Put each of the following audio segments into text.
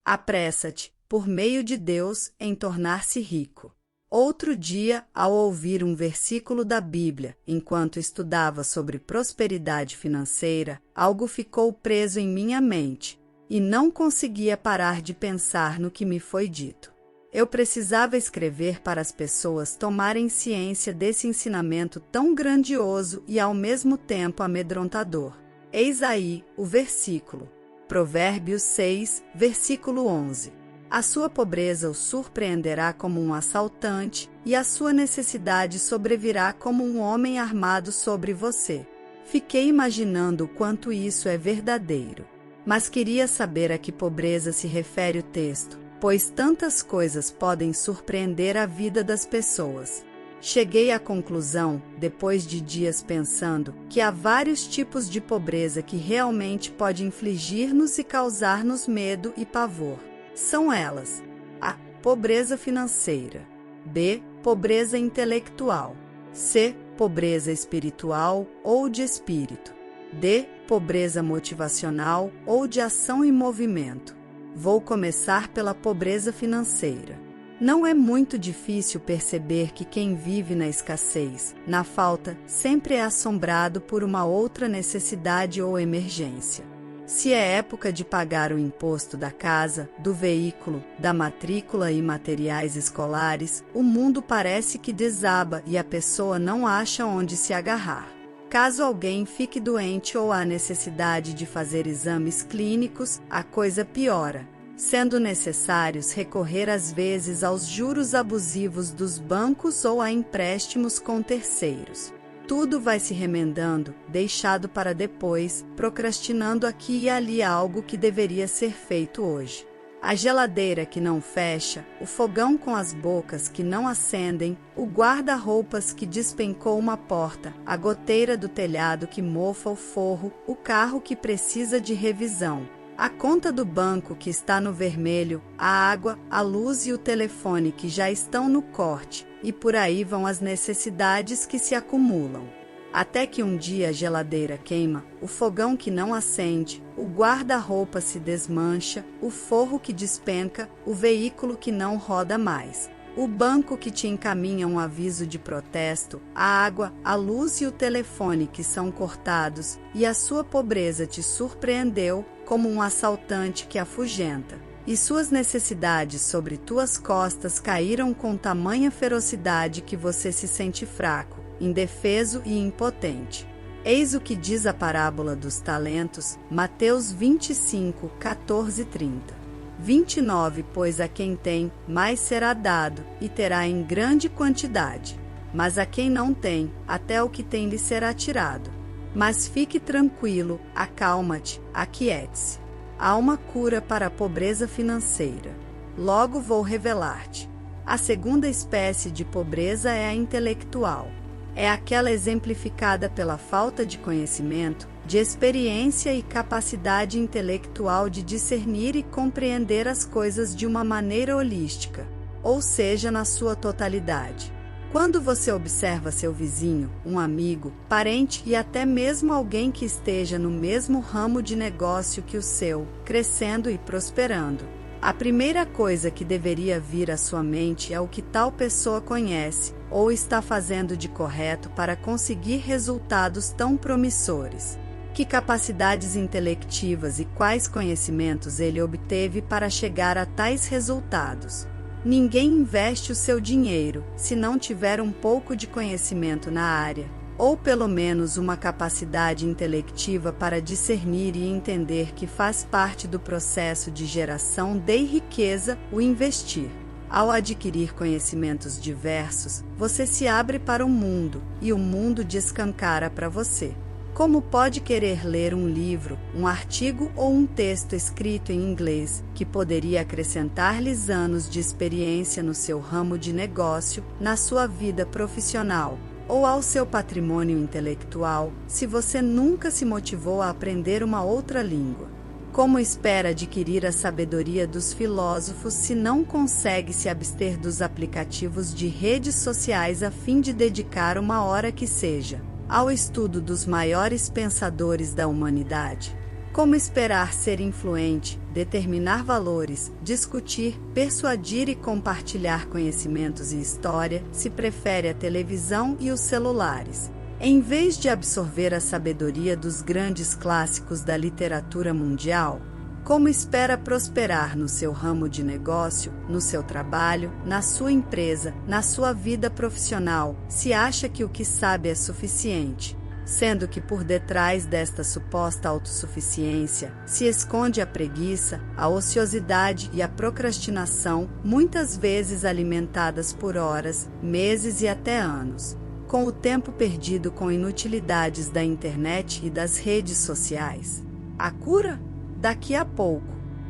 Apressa-te, por meio de Deus, em tornar-se rico. Outro dia, ao ouvir um versículo da Bíblia, enquanto estudava sobre prosperidade financeira, algo ficou preso em minha mente, e não conseguia parar de pensar no que me foi dito. Eu precisava escrever para as pessoas tomarem ciência desse ensinamento tão grandioso e ao mesmo tempo amedrontador. Eis aí o versículo. Provérbios 6, versículo 11. A sua pobreza o surpreenderá como um assaltante, e a sua necessidade sobrevirá como um homem armado sobre você. Fiquei imaginando o quanto isso é verdadeiro. Mas queria saber a que pobreza se refere o texto, pois tantas coisas podem surpreender a vida das pessoas. Cheguei à conclusão, depois de dias pensando, que há vários tipos de pobreza que realmente pode infligir-nos e causar-nos medo e pavor. São elas: A. Pobreza financeira. B. Pobreza intelectual. C. Pobreza espiritual ou de espírito. D. Pobreza motivacional ou de ação e movimento. Vou começar pela pobreza financeira. Não é muito difícil perceber que quem vive na escassez, na falta, sempre é assombrado por uma outra necessidade ou emergência. Se é época de pagar o imposto da casa, do veículo, da matrícula e materiais escolares, o mundo parece que desaba e a pessoa não acha onde se agarrar. Caso alguém fique doente ou há necessidade de fazer exames clínicos, a coisa piora, sendo necessários recorrer às vezes aos juros abusivos dos bancos ou a empréstimos com terceiros. Tudo vai se remendando, deixado para depois, procrastinando aqui e ali algo que deveria ser feito hoje. A geladeira que não fecha, o fogão com as bocas que não acendem, o guarda-roupas que despencou uma porta, a goteira do telhado que mofa o forro, o carro que precisa de revisão, a conta do banco que está no vermelho, a água, a luz e o telefone que já estão no corte, e por aí vão as necessidades que se acumulam. Até que um dia a geladeira queima, o fogão que não acende, o guarda-roupa se desmancha, o forro que despenca, o veículo que não roda mais, o banco que te encaminha um aviso de protesto, a água, a luz e o telefone que são cortados, e a sua pobreza te surpreendeu como um assaltante que afugenta. E suas necessidades sobre tuas costas caíram com tamanha ferocidade que você se sente fraco, indefeso e impotente. Eis o que diz a parábola dos talentos, Mateus 25, 14 e 30. 29 Pois a quem tem, mais será dado, e terá em grande quantidade. Mas a quem não tem, até o que tem lhe será tirado. Mas fique tranquilo, acalma-te, aquiete-se. Há uma cura para a pobreza financeira. Logo vou revelar-te. A segunda espécie de pobreza é a intelectual. É aquela exemplificada pela falta de conhecimento, de experiência e capacidade intelectual de discernir e compreender as coisas de uma maneira holística, ou seja, na sua totalidade. Quando você observa seu vizinho, um amigo, parente e até mesmo alguém que esteja no mesmo ramo de negócio que o seu, crescendo e prosperando, a primeira coisa que deveria vir à sua mente é o que tal pessoa conhece ou está fazendo de correto para conseguir resultados tão promissores. Que capacidades intelectivas e quais conhecimentos ele obteve para chegar a tais resultados. Ninguém investe o seu dinheiro se não tiver um pouco de conhecimento na área, ou pelo menos uma capacidade intelectiva para discernir e entender que faz parte do processo de geração de riqueza o investir. Ao adquirir conhecimentos diversos, você se abre para o mundo e o mundo descancara para você. Como pode querer ler um livro, um artigo ou um texto escrito em inglês que poderia acrescentar-lhes anos de experiência no seu ramo de negócio, na sua vida profissional ou ao seu patrimônio intelectual, se você nunca se motivou a aprender uma outra língua? Como espera adquirir a sabedoria dos filósofos se não consegue se abster dos aplicativos de redes sociais a fim de dedicar uma hora que seja ao estudo dos maiores pensadores da humanidade? Como esperar ser influente, determinar valores, discutir, persuadir e compartilhar conhecimentos e história, se prefere a televisão e os celulares. Em vez de absorver a sabedoria dos grandes clássicos da literatura mundial, como espera prosperar no seu ramo de negócio, no seu trabalho, na sua empresa, na sua vida profissional, se acha que o que sabe é suficiente, sendo que por detrás desta suposta autossuficiência se esconde a preguiça, a ociosidade e a procrastinação, muitas vezes alimentadas por horas, meses e até anos, com o tempo perdido com inutilidades da internet e das redes sociais. A cura? Daqui a pouco.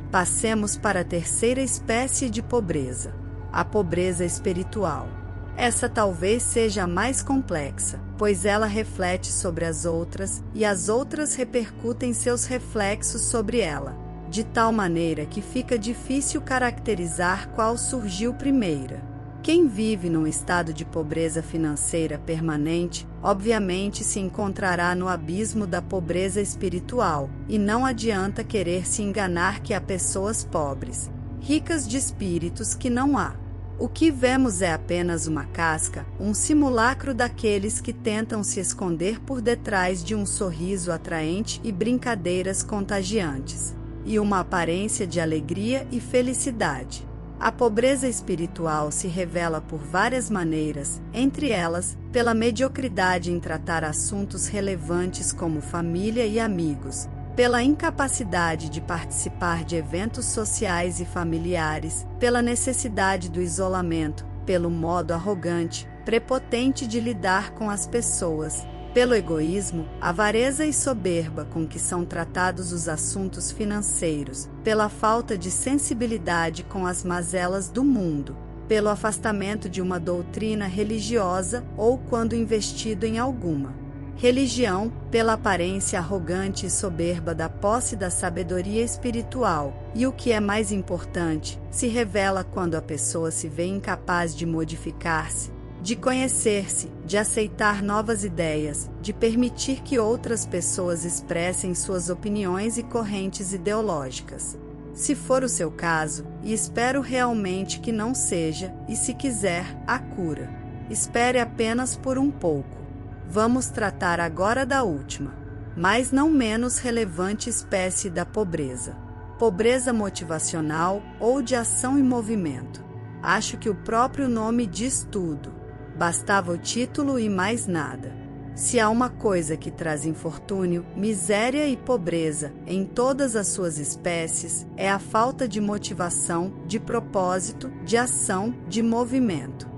Passemos para a terceira espécie de pobreza, a pobreza espiritual. Essa talvez seja a mais complexa, pois ela reflete sobre as outras e as outras repercutem seus reflexos sobre ela, de tal maneira que fica difícil caracterizar qual surgiu primeiro. Quem vive num estado de pobreza financeira permanente, obviamente se encontrará no abismo da pobreza espiritual, e não adianta querer se enganar que há pessoas pobres, ricas de espíritos que não há. O que vemos é apenas uma casca, um simulacro daqueles que tentam se esconder por detrás de um sorriso atraente e brincadeiras contagiantes, e uma aparência de alegria e felicidade. A pobreza espiritual se revela por várias maneiras, entre elas, pela mediocridade em tratar assuntos relevantes como família e amigos, pela incapacidade de participar de eventos sociais e familiares, pela necessidade do isolamento, pelo modo arrogante, prepotente de lidar com as pessoas, pelo egoísmo, avareza e soberba com que são tratados os assuntos financeiros, pela falta de sensibilidade com as mazelas do mundo, pelo afastamento de uma doutrina religiosa ou quando investido em alguma religião, pela aparência arrogante e soberba da posse da sabedoria espiritual, e o que é mais importante, se revela quando a pessoa se vê incapaz de modificar-se, de conhecer-se, de aceitar novas ideias, de permitir que outras pessoas expressem suas opiniões e correntes ideológicas. Se for o seu caso, e espero realmente que não seja, e se quiser, a cura. Espere apenas por um pouco. Vamos tratar agora da última, mas não menos relevante espécie da pobreza. Pobreza motivacional ou de ação e movimento. Acho que o próprio nome diz tudo. Bastava o título e mais nada. Se há uma coisa que traz infortúnio, miséria e pobreza em todas as suas espécies, é a falta de motivação, de propósito, de ação, de movimento.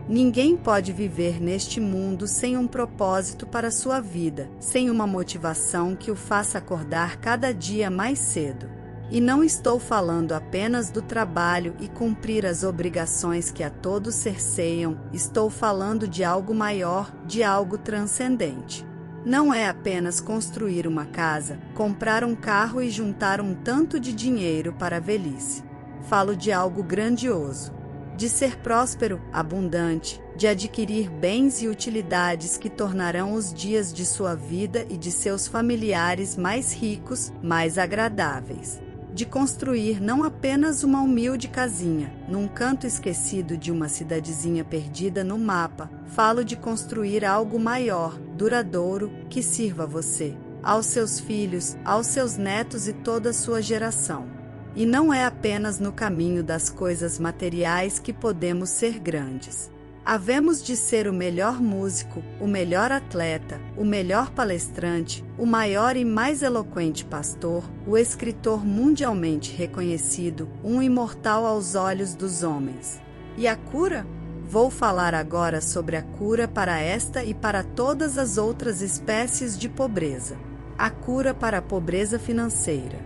Ninguém pode viver neste mundo sem um propósito para sua vida, sem uma motivação que o faça acordar cada dia mais cedo. E não estou falando apenas do trabalho e cumprir as obrigações que a todos cerceiam, estou falando de algo maior, de algo transcendente. Não é apenas construir uma casa, comprar um carro e juntar um tanto de dinheiro para a velhice. Falo de algo grandioso, de ser próspero, abundante, de adquirir bens e utilidades que tornarão os dias de sua vida e de seus familiares mais ricos, mais agradáveis. De construir não apenas uma humilde casinha, num canto esquecido de uma cidadezinha perdida no mapa. Falo de construir algo maior, duradouro, que sirva a você, aos seus filhos, aos seus netos e toda a sua geração. E não é apenas no caminho das coisas materiais que podemos ser grandes. Havemos de ser o melhor músico, o melhor atleta, o melhor palestrante, o maior e mais eloquente pastor, o escritor mundialmente reconhecido, um imortal aos olhos dos homens. E a cura? Vou falar agora sobre a cura para esta e para todas as outras espécies de pobreza. A cura para a pobreza financeira.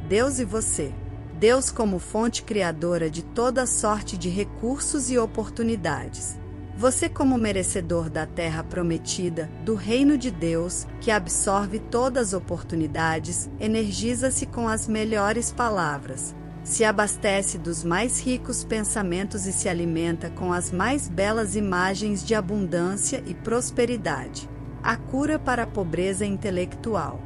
Deus e você. Deus como fonte criadora de toda sorte de recursos e oportunidades. Você como merecedor da terra prometida, do reino de Deus, que absorve todas as oportunidades, energiza-se com as melhores palavras, se abastece dos mais ricos pensamentos e se alimenta com as mais belas imagens de abundância e prosperidade. A cura para a pobreza intelectual.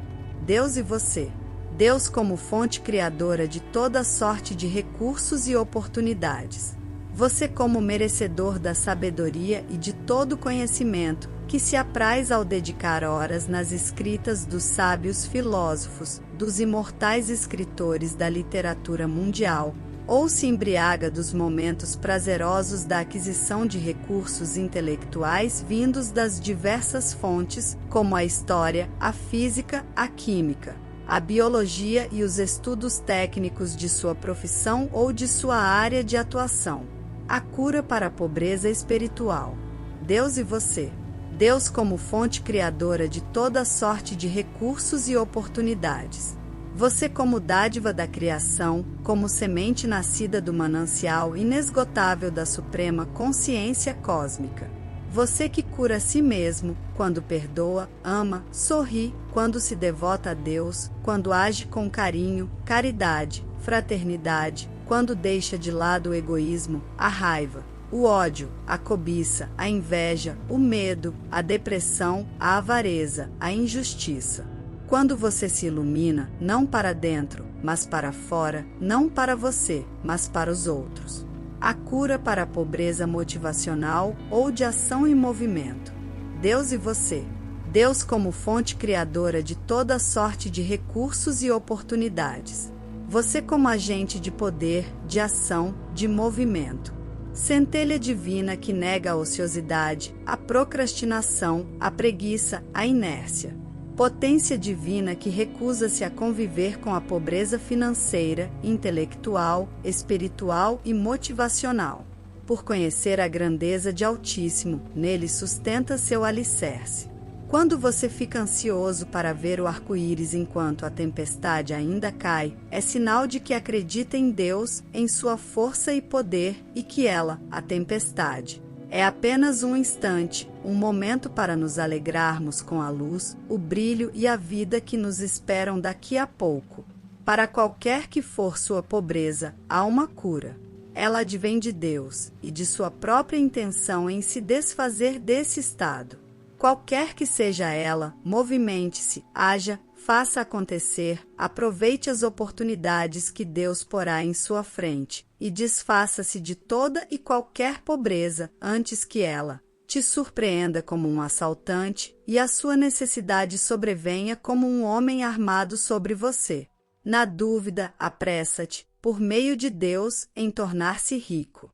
Deus e você. Deus como fonte criadora de toda sorte de recursos e oportunidades. Você como merecedor da sabedoria e de todo conhecimento, que se apraz ao dedicar horas nas escritas dos sábios filósofos, dos imortais escritores da literatura mundial, ou se embriaga dos momentos prazerosos da aquisição de recursos intelectuais vindos das diversas fontes, como a história, a física, a química, a biologia e os estudos técnicos de sua profissão ou de sua área de atuação. A cura para a pobreza espiritual. Deus e você. Deus como fonte criadora de toda sorte de recursos e oportunidades. Você como dádiva da criação, como semente nascida do manancial inesgotável da suprema consciência cósmica. Você que cura a si mesmo, quando perdoa, ama, sorri, quando se devota a Deus, quando age com carinho, caridade, fraternidade, quando deixa de lado o egoísmo, a raiva, o ódio, a cobiça, a inveja, o medo, a depressão, a avareza, a injustiça. Quando você se ilumina, não para dentro, mas para fora, não para você, mas para os outros. A cura para a pobreza motivacional ou de ação e movimento. Deus e você. Deus como fonte criadora de toda sorte de recursos e oportunidades. Você como agente de poder, de ação, de movimento. Centelha divina que nega a ociosidade, a procrastinação, a preguiça, a inércia. Potência divina que recusa-se a conviver com a pobreza financeira, intelectual, espiritual e motivacional. Por conhecer a grandeza de Altíssimo, nele sustenta seu alicerce. Quando você fica ansioso para ver o arco-íris enquanto a tempestade ainda cai, é sinal de que acredita em Deus, em sua força e poder, e que ela, a tempestade, é apenas um instante, um momento para nos alegrarmos com a luz, o brilho e a vida que nos esperam daqui a pouco. Para qualquer que for sua pobreza, há uma cura. Ela advém de Deus e de sua própria intenção em se desfazer desse estado. Qualquer que seja ela, movimente-se, haja, faça acontecer, aproveite as oportunidades que Deus porá em sua frente e desfaça-se de toda e qualquer pobreza antes que ela te surpreenda como um assaltante e a sua necessidade sobrevenha como um homem armado sobre você. Na dúvida, apressa-te, por meio de Deus, em tornar-se rico.